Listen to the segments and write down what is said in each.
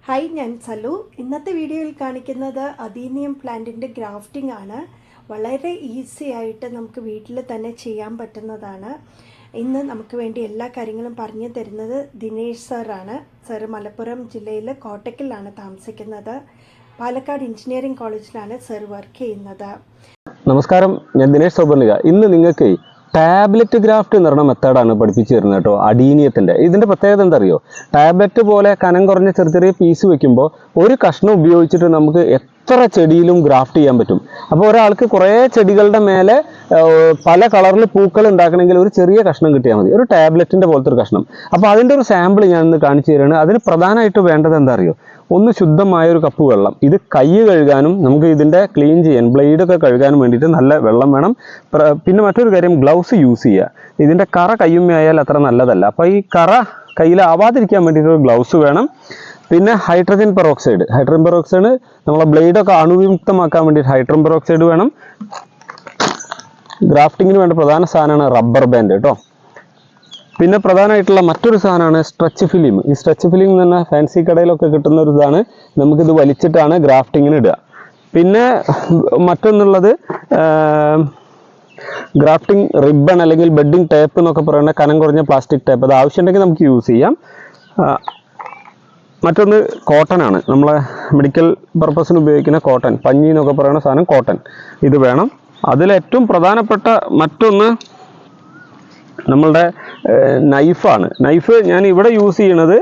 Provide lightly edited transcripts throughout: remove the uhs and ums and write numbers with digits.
Hi, ഞാൻ സലു. ഇന്നത്തെ വീഡിയോയിൽ കാണിക്കുന്നത് അദീനിയം പ്ലാന്റിൻ്റെ ഗ്രാഫ്റ്റിംഗ് ആണ്. വളരെ ഈസി ആയിട്ട് നമുക്ക് വീട്ടിൽ തന്നെ ചെയ്യാൻ പറ്റുന്നതാണ്. ഇന്ന് നമുക്ക് വേണ്ടി എല്ലാ കാര്യങ്ങളും പറഞ്ഞു തരുന്നത് ദിനേഷ് സാറാണ്. സാറ് മലപ്പുറം ജില്ലയിൽ കോട്ടക്കലിലാണ് താമസിക്കുന്നത്. പാലക്കാട് എഞ്ചിനീയറിംഗ് കോളേജിലാണ് സാർ വർക്ക് ചെയ്യുന്നത്. നമസ്കാരം, ഞാൻ ദിനേഷ് സൗപർണിക. ഇന്ന് നിങ്ങൾക്ക് ടാബ്ലറ്റ് ഗ്രാഫ്റ്റ് എന്ന് പറഞ്ഞ മെത്തേഡാണ് പഠിപ്പിച്ചു തരുന്നത് കേട്ടോ. അഡീനിയത്തിൻ്റെ ഇതിൻ്റെ പ്രത്യേകത എന്താ അറിയോ? ടാബ്ലറ്റ് പോലെ കനം കുറഞ്ഞ ചെറിയ ചെറിയ പീസ് വെക്കുമ്പോൾ ഒരു കഷ്ണം ഉപയോഗിച്ചിട്ട് നമുക്ക് എത്ര ചെടിയിലും ഗ്രാഫ്റ്റ് ചെയ്യാൻ പറ്റും. അപ്പോൾ ഒരാൾക്ക് കുറേ ചെടികളുടെ മേലെ പല കളറിൽ പൂക്കൾ ഉണ്ടാക്കണമെങ്കിൽ ഒരു ചെറിയ കഷ്ണം കിട്ടിയാൽ മതി, ഒരു ടാബ്ലറ്റിൻ്റെ പോലത്തെ ഒരു കഷ്ണം. അപ്പോൾ അതിൻ്റെ ഒരു സാമ്പിൾ ഞാൻ ഇന്ന് കാണിച്ചു തരികയാണ്. അതിന് പ്രധാനമായിട്ട് വേണ്ടത് എന്താ അറിയോ? ഒന്ന് ശുദ്ധമായ ഒരു കപ്പ് വെള്ളം. ഇത് കൈ കഴുകാനും നമുക്ക് ഇതിൻ്റെ ക്ലീൻ ചെയ്യാൻ ബ്ലേഡൊക്കെ കഴുകാനും വേണ്ടിയിട്ട് നല്ല വെള്ളം വേണം. പിന്നെ മറ്റൊരു കാര്യം, ഗ്ലൗസ് യൂസ് ചെയ്യുക. ഇതിൻ്റെ കറ കയ്യുമ്മയായാൽ അത്ര നല്ലതല്ല. അപ്പോൾ ഈ കറ കയ്യിലാവാതിരിക്കാൻ വേണ്ടിയിട്ട് ഒരു ഗ്ലൗസ് വേണം. പിന്നെ ഹൈഡ്രജൻ പെറോക്സൈഡ് നമ്മളെ ബ്ലേഡൊക്കെ അണുവിമുക്തമാക്കാൻ വേണ്ടിയിട്ട് ഹൈഡ്രജൻ പെറോക്സൈഡ് വേണം. ഗ്രാഫ്റ്റിങ്ങിന് വേണ്ട പ്രധാന സാധനമാണ് റബ്ബർ ബാൻഡ് കേട്ടോ. പിന്നെ പ്രധാനമായിട്ടുള്ള മറ്റൊരു സാധനമാണ് സ്ട്രെച്ച് ഫിലിം. ഈ സ്ട്രെച്ച് ഫിലിം എന്ന് പറഞ്ഞാൽ ഫാൻസി കടയിലൊക്കെ കിട്ടുന്ന ഒരു ഇതാണ്. നമുക്കിത് വലിച്ചിട്ടാണ് ഗ്രാഫ്റ്റിങ്ങിന് ഇടുക. പിന്നെ മറ്റൊന്നുള്ളത് ഗ്രാഫ്റ്റിംഗ് റിബൺ അല്ലെങ്കിൽ ബെഡിങ് ടേപ്പ് എന്നൊക്കെ പറയുന്ന കനം കുറഞ്ഞ പ്ലാസ്റ്റിക് ടേപ്പ്. അത് ആവശ്യമുണ്ടെങ്കിൽ നമുക്ക് യൂസ് ചെയ്യാം. മറ്റൊന്ന് കോട്ടൺ ആണ്, നമ്മളെ മെഡിക്കൽ പർപ്പസിന് ഉപയോഗിക്കുന്ന കോട്ടൺ, പഞ്ഞി എന്നൊക്കെ പറയുന്ന സാധനം കോട്ടൺ, ഇത് വേണം. അതിലേറ്റവും പ്രധാനപ്പെട്ട മറ്റൊന്ന് നമ്മളുടെ നൈഫാണ്. നൈഫ് ഞാൻ ഇവിടെ യൂസ് ചെയ്യണത്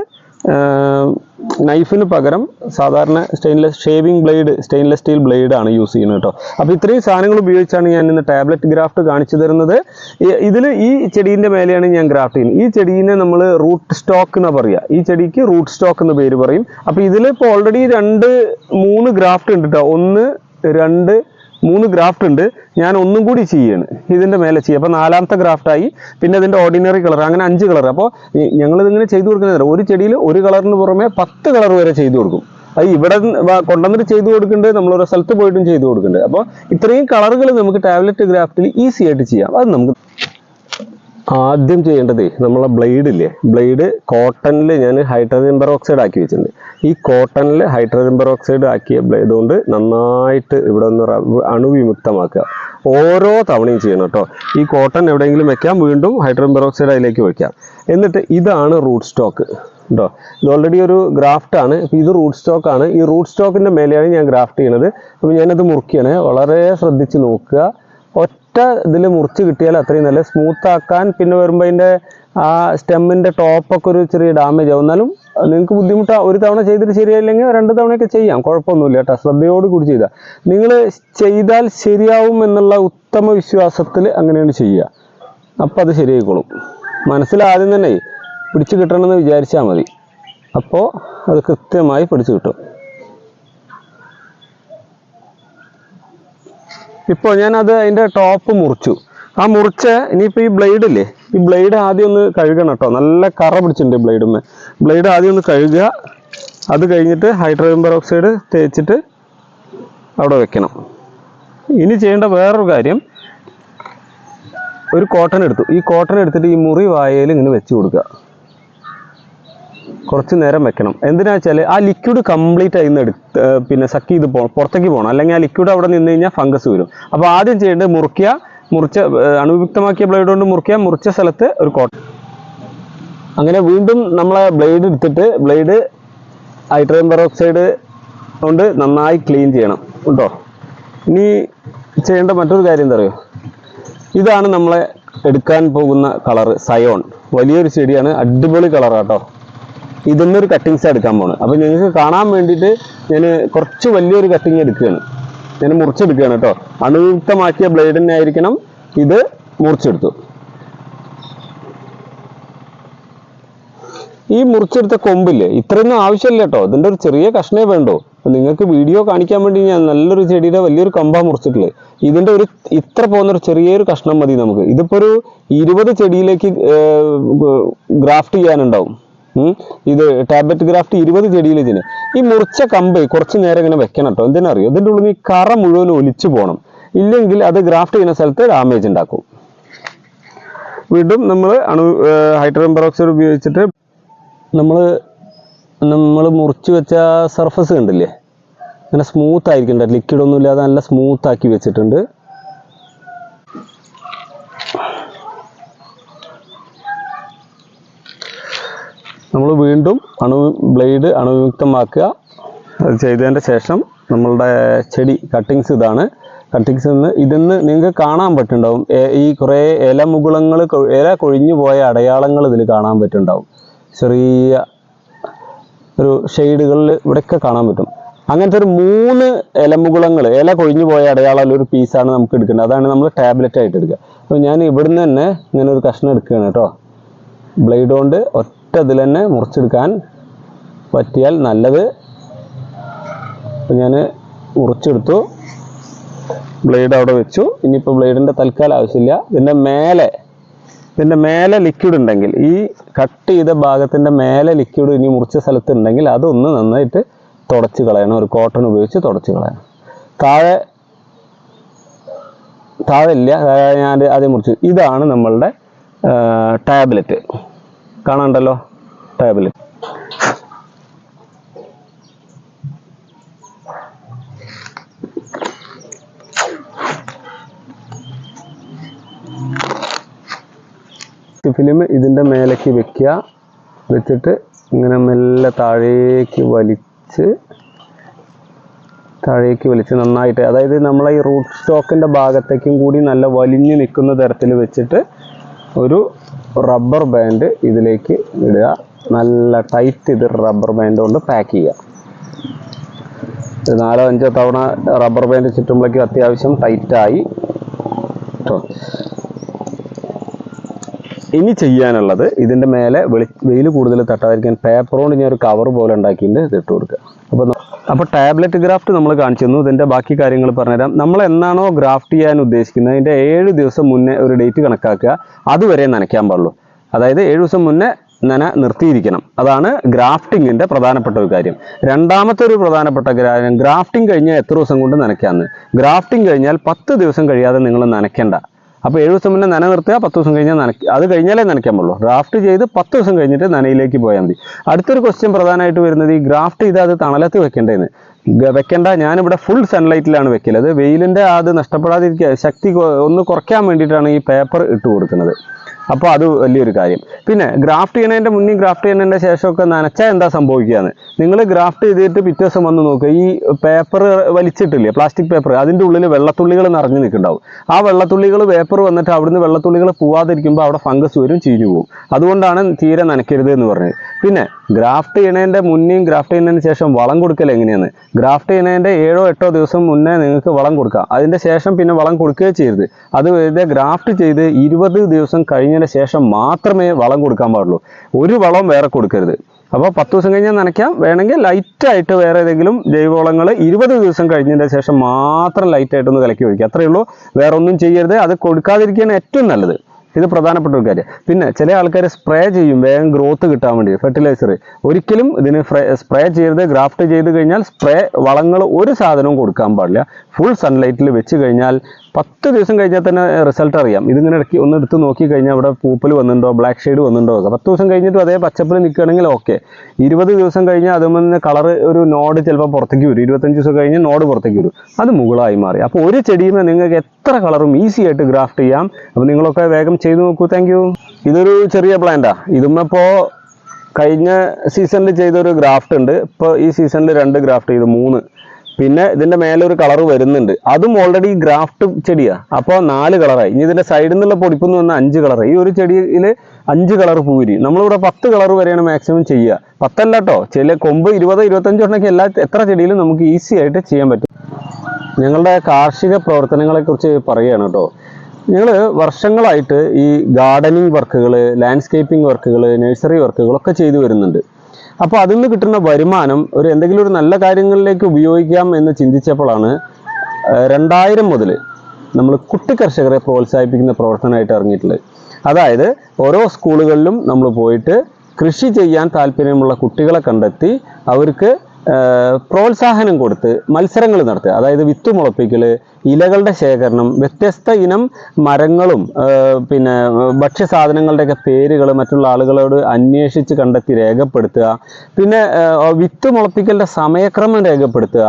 നൈഫിന് പകരം സാധാരണ സ്റ്റെയിൻലെസ് സ്റ്റീൽ ബ്ലേഡാണ് യൂസ് ചെയ്യുന്നത് കേട്ടോ. അപ്പോൾ ഇത്രയും സാധനങ്ങൾ ഉപയോഗിച്ചാണ് ഞാൻ ഇന്ന് ടാബ്ലറ്റ് ഗ്രാഫ്റ്റ് കാണിച്ചു തരുന്നത്. ഇതിൽ ഈ ചെടീൻ്റെ മേലെയാണ് ഞാൻ ഗ്രാഫ്റ്റ് ചെയ്യുന്നത്. ഈ ചെടീനെ നമ്മൾ റൂട്ട് സ്റ്റോക്ക് എന്ന് പറയുക. ഈ ചെടിക്ക് റൂട്ട് സ്റ്റോക്ക് എന്ന് പേര് പറയും. അപ്പോൾ ഇതിൽ ഇപ്പോൾ ഓൾറെഡി 2-3 ഗ്രാഫ്റ്റ് ഉണ്ട് കേട്ടോ. 1, 2, 3 ഗ്രാഫ്റ്റ് ഉണ്ട്. ഞാൻ ഒന്നും കൂടി ചെയ്യാണ്, ഇതിൻ്റെ മേലെ ചെയ്യുക. അപ്പോൾ 4ാമത്തെ ഗ്രാഫ്റ്റായി. പിന്നെ ഇതിൻ്റെ ഓർഡിനറി കളർ, അങ്ങനെ 5 കളർ. അപ്പോൾ ഞങ്ങളിതിങ്ങനെ ചെയ്തു കൊടുക്കുന്നത് ഒരു ചെടിയിൽ ഒരു കളറിന് പുറമെ 10 കളർ വരെ ചെയ്തു കൊടുക്കും. അത് ഇവിടെ കൊണ്ടുവന്നിട്ട് ചെയ്തു കൊടുക്കുന്നുണ്ട്, നമ്മളോരോ സ്ഥലത്ത് പോയിട്ടും ചെയ്തു കൊടുക്കുന്നുണ്ട്. അപ്പോൾ ഇത്രയും കളറുകൾ നമുക്ക് ടാബ്ലറ്റ് ഗ്രാഫ്റ്റിൽ ഈസി ആയിട്ട് ചെയ്യാം. അത് നമുക്ക് ആദ്യം ചെയ്യേണ്ടത് നമ്മളെ ബ്ലേഡ് കോട്ടണിൽ ഞാൻ ഹൈഡ്രജൻ പെറോക്സൈഡ് ആക്കി വെച്ചിട്ടുണ്ട്. ഈ കോട്ടണിൽ ഹൈഡ്രജൻ പെറോക്സൈഡ് ആക്കിയ ബ്ലേഡ് കൊണ്ട് നന്നായിട്ട് ഇവിടെ ഒന്ന് അണുവിമുക്തമാക്കുക. ഓരോ തവണയും ചെയ്യണം കേട്ടോ. ഈ കോട്ടൺ എവിടെയെങ്കിലും വെക്കാം, വീണ്ടും ഹൈഡ്രജൻ പെറോക്സൈഡ് അതിലേക്ക് വയ്ക്കാം. എന്നിട്ട് ഇതാണ് റൂട്ട് സ്റ്റോക്ക് കേട്ടോ. ഇത് ഓൾറെഡി ഒരു ഗ്രാഫ്റ്റാണ്. ഇപ്പോൾ ഇത് റൂട്ട് സ്റ്റോക്കാണ്. ഈ റൂട്ട് സ്റ്റോക്കിൻ്റെ മേലെയാണ് ഞാൻ ഗ്രാഫ്റ്റ് ചെയ്യണത്. അപ്പോൾ ഞാനത് മുറിക്കുകയാണ്. വളരെ ശ്രദ്ധിച്ച് നോക്കുക. ഇതിൽ മുറിച്ച് കിട്ടിയാൽ അത്രയും നല്ല സ്മൂത്ത് ആക്കാൻ. പിന്നെ വരുമ്പോൾ അതിൻ്റെ ആ സ്റ്റെമ്മിൻ്റെ ടോപ്പൊക്കെ ഒരു ചെറിയ ഡാമേജ് ആവും. എന്നാലും നിങ്ങൾക്ക് ബുദ്ധിമുട്ടാണ്. ഒരു തവണ ചെയ്തിട്ട് ശരിയായില്ലെങ്കിൽ 2 തവണയൊക്കെ ചെയ്യാം, കുഴപ്പമൊന്നുമില്ല കേട്ടോ. ശ്രദ്ധയോട് കൂടി ചെയ്താൽ നിങ്ങൾ ചെയ്താൽ ശരിയാവും എന്നുള്ള ഉത്തമ വിശ്വാസത്തിൽ അങ്ങനെയാണ് ചെയ്യുക. അപ്പോൾ അത് ശരിയായിക്കോളും. മനസ്സിലാദ്യം തന്നെ പിടിച്ച് കിട്ടണമെന്ന് വിചാരിച്ചാൽ മതി. അപ്പോൾ അത് കൃത്യമായി പിടിച്ച് കിട്ടും. ഇപ്പോൾ ഞാനത് അതിൻ്റെ ടോപ്പ് മുറിച്ചു. ആ മുറിച്ച ഇനിയിപ്പോൾ ഈ ബ്ലേഡില്ലേ, ഈ ബ്ലേഡ് ആദ്യം ഒന്ന് കഴുകണം കേട്ടോ. നല്ല കറ പിടിച്ചിട്ടുണ്ട് ബ്ലേഡ് ആദ്യം ഒന്ന് കഴുകുക. അത് കഴിഞ്ഞിട്ട് ഹൈഡ്രജൻ പെറോക്സൈഡ് തേച്ചിട്ട് അവിടെ വെക്കണം. ഇനി ചെയ്യേണ്ട വേറൊരു കാര്യം, ഒരു കോട്ടൺ എടുത്തു. ഈ കോട്ടൺ എടുത്തിട്ട് ഈ മുറി വായയിൽ ഇങ്ങനെ വെച്ച് കൊടുക്കുക. കുറച്ച് നേരം വെക്കണം. എന്തിനാ വെച്ചാൽ ആ ലിക്വിഡ് കംപ്ലീറ്റ് ആയി പിന്നെ സക്ക് ചെയ്ത് പുറത്തേക്ക് പോകണം. അല്ലെങ്കിൽ ആ ലിക്വിഡ് അവിടെ നിന്ന് കഴിഞ്ഞാൽ ഫംഗസ് വരും. അപ്പോൾ ആദ്യം ചെയ്യേണ്ടത് മുറിച്ച അണുവിമുക്തമാക്കിയ ബ്ലേഡ് കൊണ്ട് മുറിച്ച സ്ഥലത്ത് ഒരു കോട്ടൺ. അങ്ങനെ വീണ്ടും നമ്മളെ ബ്ലേഡ് എടുത്തിട്ട് ബ്ലേഡ് ഹൈഡ്രജൻ പെറോക്സൈഡ് കൊണ്ട് നന്നായി ക്ലീൻ ചെയ്യണം കേട്ടോ. ഇനി ചെയ്യേണ്ട മറ്റൊരു കാര്യം എന്താ പറയുക? ഇതാണ് നമ്മളെ എടുക്കാൻ പോകുന്ന കളറ്, സയോൺ. വലിയൊരു ചെടിയാണ്, അടിപൊളി കളറാട്ടോ. ഇതിന്നൊരു കട്ടിങ്സ് എടുക്കാൻ പോണ്. അപ്പോൾ നിങ്ങൾക്ക് കാണാൻ വേണ്ടിയിട്ട് ഞാൻ കുറച്ച് വലിയൊരു കട്ടിങ് എടുക്കുകയാണ്. ഞാൻ മുറിച്ചെടുക്കുകയാണ് കേട്ടോ. അണുയുക്തമാക്കിയ ബ്ലേഡിനെ ആയിരിക്കണം ഇത്. മുറിച്ചെടുത്തു. ഈ മുറിച്ചെടുത്ത കൊമ്പില്ലേ, ഇത്രയൊന്നും ആവശ്യമില്ല കേട്ടോ. ഇതിൻ്റെ ഒരു ചെറിയ കഷ്ണേ വേണ്ടോ. നിങ്ങൾക്ക് വീഡിയോ കാണിക്കാൻ വേണ്ടി ഞാൻ നല്ലൊരു ചെടിയുടെ വലിയൊരു കമ്പാ മുറിച്ചിട്ടില്ലേ. ഇതിൻ്റെ ഒരു ഇത്ര പോകുന്നൊരു ചെറിയൊരു കഷ്ണം മതി നമുക്ക്. ഇതിപ്പോൾ ഒരു 20 ചെടിയിലേക്ക് ഗ്രാഫ്റ്റ് ചെയ്യാനുണ്ടാവും. ഇത് ടാബ്ലറ്റ് ഗ്രാഫ്റ്റ് 20 ചെടിയിൽ ചെയ്യുന്നത്. ഈ മുറിച്ച കമ്പ് കുറച്ച് നേരം ഇങ്ങനെ വെക്കണം കേട്ടോ. എന്തിനറിയോ? ഇതിൻ്റെ ഉള്ളിൽ ഈ കറ മുഴുവൻ ഒലിച്ചു പോകണം. ഇല്ലെങ്കിൽ അത് ഗ്രാഫ്റ്റ് ചെയ്യുന്ന സ്ഥലത്ത് ഡാമേജ് ഉണ്ടാക്കും. വീണ്ടും നമ്മൾ ഹൈഡ്രജൻ പെറോക്സൈഡ് ഉപയോഗിച്ചിട്ട് നമ്മൾ നമ്മൾ മുറിച്ച് വെച്ച സർഫസ് കണ്ടില്ലേ, അങ്ങനെ സ്മൂത്ത് ആയിരിക്കണ്ട, ലിക്വിഡൊന്നും ഇല്ലാതെ നല്ല സ്മൂത്ത് ആക്കി വെച്ചിട്ടുണ്ട്. നമ്മൾ വീണ്ടും ബ്ലേഡ് അണുവിമുക്തമാക്കുക. അത് ചെയ്തതിൻ്റെ ശേഷം നമ്മളുടെ ചെടി കട്ടിങ്സ് ഇതാണ്. കട്ടിങ്സ് ഇതിന്ന് നിങ്ങൾക്ക് കാണാൻ പറ്റുന്നുണ്ടാവും, ഈ കുറേ ഇലമുകുളങ്ങൾ, ഇല കൊഴിഞ്ഞു പോയ അടയാളങ്ങൾ ഇതിൽ കാണാൻ പറ്റുന്നുണ്ടാവും. ചെറിയ ഒരു ഷെയ്ഡുകളിൽ ഇവിടെയൊക്കെ കാണാൻ പറ്റും. അങ്ങനത്തെ ഒരു 3 ഇലമുകുളങ്ങൾ, ഇല കൊഴിഞ്ഞു പോയ അടയാളം ഒരു പീസാണ് നമുക്ക് എടുക്കേണ്ടത്. അതാണ് നമ്മൾ ടാബ്ലറ്റ് ആയിട്ട് എടുക്കുക. അപ്പോൾ ഞാൻ ഇവിടുന്ന് തന്നെ ഇങ്ങനെ ഒരു കഷ്ണം എടുക്കുകയാണ് കേട്ടോ. ബ്ലേഡ് കൊണ്ട് ഒറ്റ ഇതിൽ തന്നെ മുറിച്ചെടുക്കാൻ പറ്റിയാൽ നല്ലത്. അപ്പോൾ ഞാൻ മുറിച്ചെടുത്തു, ബ്ലേഡ് അവിടെ വെച്ചു. ഇനിയിപ്പോൾ ബ്ലേഡിൻ്റെ തൽക്കാലം ആവശ്യമില്ല. ഇതിൻ്റെ മേലെ ലിക്വിഡ് ഉണ്ടെങ്കിൽ, ഈ കട്ട് ചെയ്ത ഭാഗത്തിൻ്റെ മേലെ ലിക്വിഡ് ഇനി മുറിച്ച സ്ഥലത്ത് ഉണ്ടെങ്കിൽ അതൊന്ന് നന്നായിട്ട് തുടച്ച് കളയണം. ഒരു കോട്ടൺ ഉപയോഗിച്ച് തുടച്ച് കളയണം. താഴെ ഇല്ല, ഞാൻ ആദ്യം മുറിച്ചു. ഇതാണ് നമ്മളുടെ ടാബ്ലറ്റ്, കാണാണ്ടല്ലോ, ടാബ്ലറ്റ്. ഫിലിം ഇതിൻ്റെ മേലേക്ക് വെച്ചിട്ട് ഇങ്ങനെ മെല്ലെ താഴേക്ക് വലിച്ച് നന്നായിട്ട്, അതായത് നമ്മളെ ഈ റൂട്ട് സ്റ്റോക്കിൻ്റെ ഭാഗത്തേക്കും കൂടി നല്ല വലിഞ്ഞ് നിൽക്കുന്ന തരത്തിൽ വെച്ചിട്ട് ഒരു റബ്ബർ ബാൻഡ് ഇതിലേക്ക് ഇടുക. നല്ല ടൈറ്റ് ഇത് റബ്ബർ ബാൻഡ് കൊണ്ട് പാക്ക് ചെയ്യുക. 4-5 തവണ റബ്ബർ ബാൻഡ് ചുറ്റുമ്പോഴേക്കും അത്യാവശ്യം ടൈറ്റായി കേട്ടോ. ഇനി ചെയ്യാനുള്ളത്, ഇതിൻ്റെ മേലെ വെയിൽ കൂടുതൽ തട്ടാതിരിക്കാൻ പേപ്പർ കൊണ്ട് ഞാൻ ഒരു കവർ പോലെ ഉണ്ടാക്കിയിട്ട് ഇതിട്ട് കൊടുക്കുക. അപ്പോൾ ടാബ്ലറ്റ് ഗ്രാഫ്റ്റ് നമ്മൾ കാണിച്ചു തന്നു. ഇതിൻ്റെ ബാക്കി കാര്യങ്ങൾ പറഞ്ഞുതരാം. നമ്മൾ എന്നാണോ ഗ്രാഫ്റ്റ് ചെയ്യാൻ ഉദ്ദേശിക്കുന്നത് അതിൻ്റെ 7 ദിവസം മുന്നേ ഒരു ഡേറ്റ് കണക്കാക്കുക. അതുവരെ നനയ്ക്കാൻ പാടുള്ളൂ. അതായത് 7 ദിവസം മുന്നേ നിർത്തിയിരിക്കണം. അതാണ് ഗ്രാഫ്റ്റിങ്ങിൻ്റെ പ്രധാനപ്പെട്ട ഒരു കാര്യം. രണ്ടാമത്തെ ഒരു പ്രധാനപ്പെട്ട കാര്യം, ഗ്രാഫ്റ്റിംഗ് കഴിഞ്ഞാൽ എത്ര ദിവസം കൊണ്ട് നനയ്ക്കാമെന്ന്. ഗ്രാഫ്റ്റിംഗ് കഴിഞ്ഞാൽ 10 ദിവസം കഴിയാതെ നിങ്ങൾ നനയ്ക്കേണ്ട. അപ്പോൾ 7 ദിവസം മുന്നേ നിർത്തുക, 10 ദിവസം കഴിഞ്ഞാൽ അത് കഴിഞ്ഞാലേ നനയ്ക്കാൻ പാടുള്ളൂ. ഗ്രാഫ്റ്റ് ചെയ്ത് 10 ദിവസം കഴിഞ്ഞിട്ട് നനയിലേക്ക് പോയാൽ മതി. അടുത്തൊരു ക്വസ്റ്റ്യൻ പ്രധാനമായിട്ട് വരുന്നത്, ഈ ഗ്രാഫ്റ്റ് ചെയ്ത് അത് തണലത്ത് വെക്കേണ്ടതെന്ന്. വെക്കേണ്ട, ഞാനിവിടെ ഫുൾ സൺലൈറ്റിലാണ് വെക്കൽ. അത് വെയിലിൻ്റെ അത് നഷ്ടപ്പെടാതിരിക്കുക, ശക്തി ഒന്ന് കുറയ്ക്കാൻ വേണ്ടിയിട്ടാണ് ഈ പേപ്പർ ഇട്ട് കൊടുക്കുന്നത്. അപ്പോൾ അത് വലിയൊരു കാര്യം. പിന്നെ ഗ്രാഫ്റ്റ് ചെയ്യുന്നതിൻ്റെ മുന്നേ ഗ്രാഫ്റ്റ് ചെയ്യുന്നതിൻ്റെ ശേഷമൊക്കെ നനച്ചാൽ എന്താ സംഭവിക്കുകയെന്ന്, നിങ്ങൾ ഗ്രാഫ്റ്റ് ചെയ്തിട്ട് പിറ്റേ ദിവസം വന്ന് നോക്കുക, ഈ പേപ്പർ വലിച്ചിട്ടില്ലേ, പ്ലാസ്റ്റിക് പേപ്പർ, അതിൻ്റെ ഉള്ളിൽ വെള്ളത്തുള്ളികൾ നിറഞ്ഞു നിൽക്കുന്നുണ്ടാവും. ആ വെള്ളത്തുള്ളികൾ പേപ്പർ വന്നിട്ട് അവിടുന്ന് വെള്ളത്തുള്ളികൾ പോവാതിരിക്കുമ്പോൾ അവിടെ ഫംഗസ് വരും, ചീഞ്ഞു പോകും. അതുകൊണ്ടാണ് തീരെ നനയ്ക്കരുത് എന്ന് പറഞ്ഞത്. പിന്നെ ഗ്രാഫ്റ്റ് ചെയ്യുന്നതിൻ്റെ മുന്നേയും ഗ്രാഫ്റ്റ് ചെയ്യുന്നതിന് ശേഷം വളം കൊടുക്കൽ എങ്ങനെയാണ്? ഗ്രാഫ്റ്റ് ചെയ്യുന്നതിൻ്റെ 7-8 ദിവസം മുന്നേ നിങ്ങൾക്ക് വളം കൊടുക്കാം. അതിൻ്റെ ശേഷം പിന്നെ വളം കൊടുക്കുകയും ചെയ്യരുത്. അത് ഗ്രാഫ്റ്റ് ചെയ്ത് 20 ദിവസം കഴിഞ്ഞതിന് ശേഷം മാത്രമേ വളം കൊടുക്കാൻ പാടുള്ളൂ. ഒരു വളവും വേറെ കൊടുക്കരുത്. അപ്പോൾ 10 ദിവസം കഴിഞ്ഞാൽ നനയ്ക്കാം. വേണമെങ്കിൽ ലൈറ്റായിട്ട് വേറെ ഏതെങ്കിലും ജൈവവളങ്ങൾ 20 ദിവസം കഴിഞ്ഞതിൻ്റെ ശേഷം മാത്രം ലൈറ്റായിട്ടൊന്ന് കലക്കി ഒഴിക്കുക. അത്രയേ ഉള്ളൂ. വേറെ ഒന്നും ചെയ്യരുത്. അത് കൊടുക്കാതിരിക്കുകയാണ് ഏറ്റവും നല്ലത്. ഇത് പ്രധാനപ്പെട്ട ഒരു കാര്യം. പിന്നെ ചില ആൾക്കാർ സ്പ്രേ ചെയ്യും വേഗം ഗ്രോത്ത് കിട്ടാൻ വേണ്ടി ഫെർട്ടിലൈസർ. ഒരിക്കലും ഇതിന് സ്പ്രേ ചെയ്യരുത്. ഗ്രാഫ്റ്റ് ചെയ്ത് കഴിഞ്ഞാൽ വളങ്ങൾ ഒരു സാധനവും കൊടുക്കാൻ പാടില്ല. ഫുൾ സൺലൈറ്റിൽ വെച്ച് കഴിഞ്ഞാൽ 10 ദിവസം കഴിഞ്ഞാൽ തന്നെ റിസൾട്ട് അറിയാം. ഇതിങ്ങനെ ഇടയ്ക്ക് ഒന്ന് എടുത്ത് നോക്കി കഴിഞ്ഞാൽ അവിടെ പൂപ്പൽ വന്നിട്ടുണ്ടോ, ബ്ലാക്ക് ഷെയ്ഡ് വന്നിട്ടുണ്ടോ ഒക്കെ. 10 ദിവസം കഴിഞ്ഞിട്ടും അതേ പച്ചപ്പിൽ നിൽക്കുകയാണെങ്കിൽ ഓക്കെ. 20 ദിവസം കഴിഞ്ഞാൽ അതുമ്പോൾ കളർ ഒരു നോഡ് ചിലപ്പോൾ പുറത്തേക്ക് വരും. 25 ദിവസം കഴിഞ്ഞ് നോഡ് പുറത്തേക്ക് വരും. അത് മുകളായി മാറി. അപ്പോൾ ഒരു ചെടിയുമേ നിങ്ങൾക്ക് എത്ര കളറും ഈസി ആയിട്ട് ഗ്രാഫ്റ്റ് ചെയ്യാം. അപ്പോൾ നിങ്ങളൊക്കെ വേഗം ചെയ്ത് നോക്കൂ. Thank you. ഇതൊരു ചെറിയ പ്ലാന്റാ. ഇതുമ്മപ്പോൾ കഴിഞ്ഞ സീസണിൽ ചെയ്തൊരു ഗ്രാഫ്റ്റ് ഉണ്ട്. ഇപ്പോൾ ഈ സീസണിൽ 2 ഗ്രാഫ്റ്റ് ചെയ്തു, 3. പിന്നെ ഇതിൻ്റെ മേലെ ഒരു കളർ വരുന്നുണ്ട്. അതും ഓൾറെഡി ഗ്രാഫ്റ്റ് ചെടിയാണ്. അപ്പോൾ 4 കളറായി. ഇനി ഇതിൻ്റെ സൈഡിൽ നിന്നുള്ള പൊടിപ്പെന്ന് വന്നാൽ 5 കളറായി. ഈ ഒരു ചെടിയിൽ 5 കളർ പൂരി. നമ്മളിവിടെ 10 കളർ വരെയാണ് മാക്സിമം ചെയ്യുക. 10 അല്ല കേട്ടോ, ചില കൊമ്പ് 20-25 ഉണ്ടെങ്കിൽ എത്ര ചെടിയിലും നമുക്ക് ഈസി ആയിട്ട് ചെയ്യാൻ പറ്റും. ഞങ്ങളുടെ കാർഷിക പ്രവർത്തനങ്ങളെക്കുറിച്ച് പറയുകയാണ് കേട്ടോ. ഞങ്ങൾ വർഷങ്ങളായിട്ട് ഈ ഗാർഡനിങ് വർക്കുകൾ, ലാൻഡ്സ്കേപ്പിംഗ് വർക്കുകൾ, നഴ്സറി വർക്കുകളൊക്കെ ചെയ്തു വരുന്നുണ്ട്. അപ്പോൾ അതിൽ നിന്ന് കിട്ടുന്ന വരുമാനം എന്തെങ്കിലും ഒരു നല്ല കാര്യങ്ങളിലേക്ക് ഉപയോഗിക്കാം എന്ന് ചിന്തിച്ചപ്പോഴാണ് 2000 മുതൽ നമ്മൾ കുട്ടി കർഷകരെ പ്രോത്സാഹിപ്പിക്കുന്ന പ്രവർത്തനമായിട്ട് ഇറങ്ങിയിട്ടുള്ളത്. അതായത് ഓരോ സ്കൂളുകളിലും നമ്മൾ പോയിട്ട് കൃഷി ചെയ്യാൻ താല്പര്യമുള്ള കുട്ടികളെ കണ്ടെത്തി അവർക്ക് പ്രോത്സാഹനം കൊടുത്ത് മത്സരങ്ങൾ നടത്തുക. അതായത് വിത്ത് മുളപ്പിക്കൽ, ഇലകളുടെ ശേഖരണം, വ്യത്യസ്ത ഇനം മരങ്ങളും പിന്നെ ഭക്ഷ്യസാധനങ്ങളുടെയൊക്കെ പേരുകൾ മറ്റുള്ള ആളുകളോട് അന്വേഷിച്ച് കണ്ടെത്തി രേഖപ്പെടുത്തുക. പിന്നെ വിത്ത് മുളപ്പിക്കലിൻ്റെ സമയക്രമം രേഖപ്പെടുത്തുക.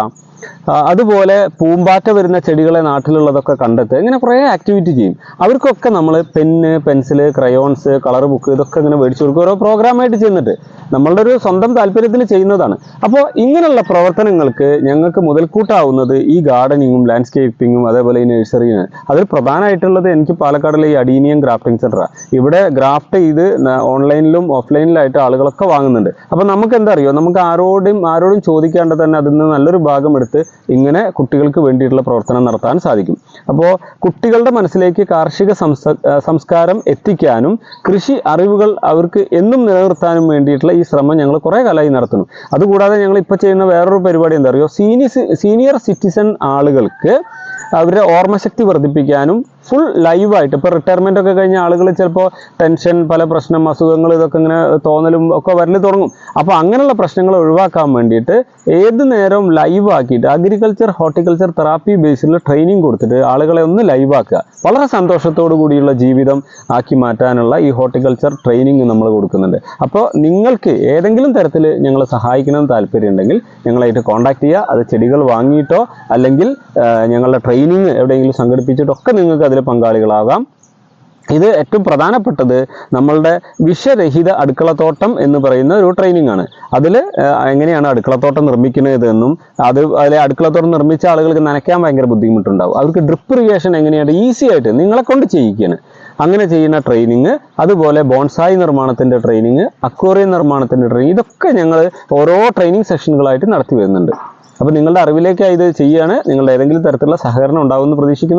അതുപോലെ പൂമ്പാറ്റ വരുന്ന ചെടികളെ നാട്ടിലുള്ളതൊക്കെ കണ്ടെത്തുക. ഇങ്ങനെ കുറേ ആക്ടിവിറ്റി ചെയ്യും. അവർക്കൊക്കെ നമ്മൾ pen, pencil, crayons, colour book ഇതൊക്കെ ഇങ്ങനെ മേടിച്ചു കൊടുക്കുക. ഓരോ പ്രോഗ്രാമായിട്ട് ചെയ്യുന്നുണ്ട്. നമ്മളുടെ ഒരു സ്വന്തം താല്പര്യത്തിന് ചെയ്യുന്നതാണ്. അപ്പോൾ ഇങ്ങനെയുള്ള പ്രവർത്തനങ്ങൾക്ക് ഞങ്ങൾക്ക് മുതൽക്കൂട്ടാവുന്നത് ഈ ഗാർഡനിങ്ങും ലാൻഡ്സ്കേപ്പിങ്ങും അതേപോലെ ഈ നഴ്സറിയാണ്. അതിൽ പ്രധാനമായിട്ടുള്ളത് എനിക്ക് പാലക്കാടിലെ ഈ അഡീനിയം ഗ്രാഫ്റ്റിംഗ് സെൻ്ററാണ്. ഇവിടെ ഗ്രാഫ്റ്റ് ചെയ്ത് ഓൺലൈനിലും ഓഫ്ലൈനിലായിട്ട് ആളുകളൊക്കെ വാങ്ങുന്നുണ്ട്. അപ്പോൾ നമുക്ക് എന്താ അറിയോ, നമുക്ക് ആരോടും ചോദിക്കാണ്ട് തന്നെ അതിൽ നിന്ന് നല്ലൊരു ഭാഗം എടുത്ത് ഇങ്ങനെ കുട്ടികൾക്ക് വേണ്ടിയിട്ടുള്ള പ്രവർത്തനം നടത്താൻ സാധിക്കും. അപ്പോൾ കുട്ടികളുടെ മനസ്സിലേക്ക് കാർഷിക സംസ്കാരം എത്തിക്കാനും കൃഷി അറിവുകൾ അവർക്ക് എന്നും നിലനിർത്താനും വേണ്ടിയിട്ടുള്ള ഈ ശ്രമം ഞങ്ങൾ കുറേ കാലമായി നടത്തുന്നു. അതുകൂടാതെ ഞങ്ങൾ ഇപ്പോൾ ചെയ്യുന്ന വേറൊരു പരിപാടി എന്താ അറിയോ, സീനിയർ സിറ്റിസൺ ആളുകൾക്ക് അവരുടെ ഓർമ്മശക്തി വർദ്ധിപ്പിക്കാനും ഫുൾ ലൈവായിട്ട്, ഇപ്പോൾ റിട്ടയർമെൻ്റ് ഒക്കെ കഴിഞ്ഞ ആളുകൾ ചിലപ്പോൾ ടെൻഷൻ, പല പ്രശ്നം, അസുഖങ്ങൾ ഇതൊക്കെ ഇങ്ങനെ തോന്നലും ഒക്കെ വരൽ തുടങ്ങും. അപ്പോൾ അങ്ങനെയുള്ള പ്രശ്നങ്ങൾ ഒഴിവാക്കാൻ വേണ്ടിയിട്ട് ഏത് നേരവും ലൈവാക്കിയിട്ട് അഗ്രികൾച്ചർ ഹോർട്ടിക്കൾച്ചർ തെറാപ്പി ബേസിലുള്ള ട്രെയിനിങ് കൊടുത്തിട്ട് ആളുകളെ ഒന്ന് ലൈവാക്കുക. വളരെ സന്തോഷത്തോടു കൂടിയുള്ള ജീവിതം ആക്കി മാറ്റാനുള്ള ഈ ഹോർട്ടിക്കൾച്ചർ ട്രെയിനിങ് നമ്മൾ കൊടുക്കുന്നുണ്ട്. അപ്പോൾ നിങ്ങൾക്ക് ഏതെങ്കിലും തരത്തിൽ ഞങ്ങളെ സഹായിക്കണമെന്ന് താല്പര്യമുണ്ടെങ്കിൽ ഞങ്ങളായിട്ട് കോൺടാക്ട് ചെയ്യുക. അത് ചെടികൾ വാങ്ങിയിട്ടോ അല്ലെങ്കിൽ ഞങ്ങളുടെ ട്രെയിനിങ് എവിടെയെങ്കിലും സംഘടിപ്പിച്ചിട്ടൊക്കെ നിങ്ങൾക്ക് അതിൽ പങ്കാളികളാകാം. ഇത് ഏറ്റവും പ്രധാനപ്പെട്ടത് നമ്മളുടെ വിഷരഹിത അടുക്കളത്തോട്ടം എന്ന് പറയുന്ന ഒരു ട്രെയിനിങ് ആണ്. അതിൽ എങ്ങനെയാണ് അടുക്കളത്തോട്ടം നിർമ്മിക്കുന്നത് എന്നും അതിലെ അടുക്കളത്തോട്ടം നിർമ്മിച്ച ആളുകൾക്ക് നനയ്ക്കാൻ ഭയങ്കര ബുദ്ധിമുട്ടുണ്ടാവും. അവർക്ക് ഡ്രിപ്പ് ഇറിഗേഷൻ എങ്ങനെയാണ് ഈസി ആയിട്ട് നിങ്ങളെ കൊണ്ട് ചെയ്യിക്കുകയാണ്. അങ്ങനെ ചെയ്യുന്ന ട്രെയിനിങ്, അതുപോലെ ബോൺസായി നിർമ്മാണത്തിൻ്റെ ട്രെയിനിങ്, അക്വേറിയം നിർമ്മാണത്തിൻ്റെ ട്രെയിനിങ്, ഇതൊക്കെ ഞങ്ങൾ ഓരോ ട്രെയിനിങ് സെഷനുകളായിട്ട് നടത്തി വരുന്നുണ്ട്. അപ്പോൾ നിങ്ങളുടെ അറിവിലേക്കായി ഇത് ചെയ്യുകയാണ്. നിങ്ങളുടെ ഏതെങ്കിലും തരത്തിലുള്ള സഹകരണം ഉണ്ടാകുമെന്ന് പ്രതീക്ഷിക്കുന്നു.